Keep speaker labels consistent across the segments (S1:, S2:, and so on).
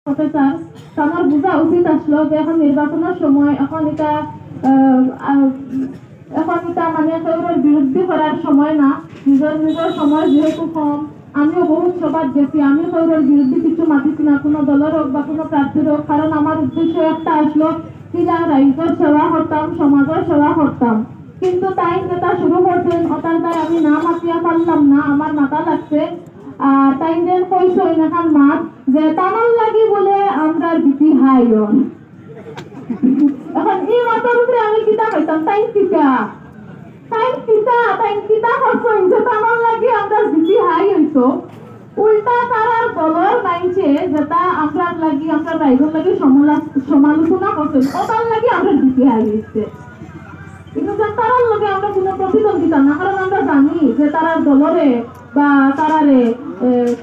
S1: Professor আমার বোঝা উচিত আসলো যে এখন নির্বাচনের সময় এখন এটা মানে কেউর বিরুদ্ধে করার সময় না। নিজের সময় যেহেতু কম, আমিও বহুত সবার গেছি, আমি কেউর বিরুদ্ধে কিছু মাতিছি না, কোনো দলের হোক বা কোনো প্রার্থীর হোক, কারণ আমার উদ্দেশ্য একটা আসলো কি রাইজের সেবা করতাম, সমাজের সেবা করতাম। কিন্তু তাই যেটা শুরু করছেন ওটার আমি না মাতিয়া পারলাম না, আমার মাথা লাগছে। আর তাই যেন কইছো এখান মাত যে তামাল লাগি বলে আমরা বিপি হাইন। এখন এই মাথার উপরে আমি কিতা কইতাম তাই কিতা হচ্ছেন যে তামাল লাগি আমরা বিপি হাই হইতো। উল্টা তারার দলের মাইনছে যেটা আমরা লাগি আমরা রাইজের লাগি সমালোচনা করছেন ওটার লাগি আমরা বিপি হাই হইছে। কিন্তু তারার লগে আমরা কোনো প্রতিদ্বন্দ্বিতা না, কারণ আমরা জানি যে তারার দলরে বা তারারে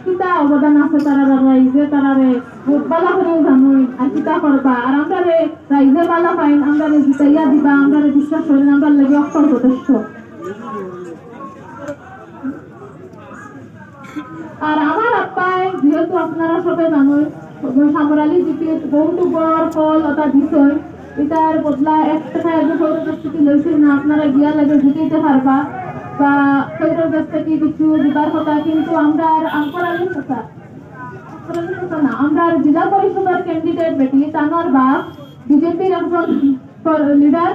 S1: কিতা অবদান আছে, তারা রাইজে তারারে বালা করেও জানুই আর কিতা করবা, আর আমরা রাইজে বালা পাইন আমরা জিতাইয়া দিবা, আমরা বিশ্বাস করেন আমরা লেগে অক্ষর যথেষ্ট। আর আমার আপ্পায় যেহেতু আপনারা সবাই জানুই সামরালি জিপি বহুত বড় ফল ওটা দিছই, এটার বদলা 1 টাকা এগো প্রস্তুতি লইছিল না, আপনারা গিয়া লাগে জিতাইতে পারবা বা সেইটার কাছ থেকে কিছু দিবার কথা। কিন্তু আমরা আর আঙ্করালি কথা না, আমরা জেলা পরিষদের ক্যান্ডিডেট বেটি তানোর বাপ বিজেপির একজন লিডার,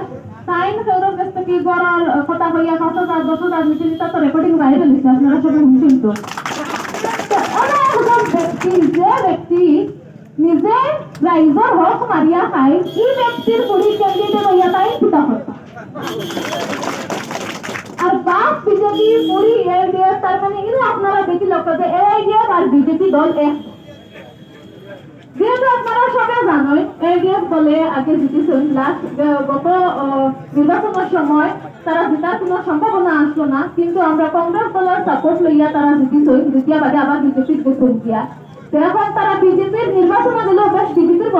S1: তাই সেইটার কাছ থেকে গড়ার কথা হইয়া 5,000 10,000 মিছিল তো রেকর্ডিং বাইরে দিচ্ছে, আপনারা সবাই শুনছেন তো। যে ব্যক্তি নিজে রাইজর হক মারিয়া খায় এই ব্যক্তির পুরি ক্যান্ডিডেট হইয়া তাই পিতা কথা। আর বাপ বিজেপি পুরি এডিএফ, তার মানে এগুলো আপনারা দেখি লক্ষ্য যে এডিএফ আর বিজেপি দল এক। যেহেতু আপনারা সবাই জানেন এডিএফ দলে আগে জিতেছেন, লাস্ট গত নির্বাচনের সময় তারা জেতার কোনো সম্ভাবনা আসলো না, কিন্তু আমরা কংগ্রেস দলের সাপোর্ট লইয়া তারা জিতেছেন, জিতিয়া বাদে আবার বিজেপির গেছেন গিয়া। এখন তারা বিজেপির নির্বাচনে গেলেও বেশ বিজেপির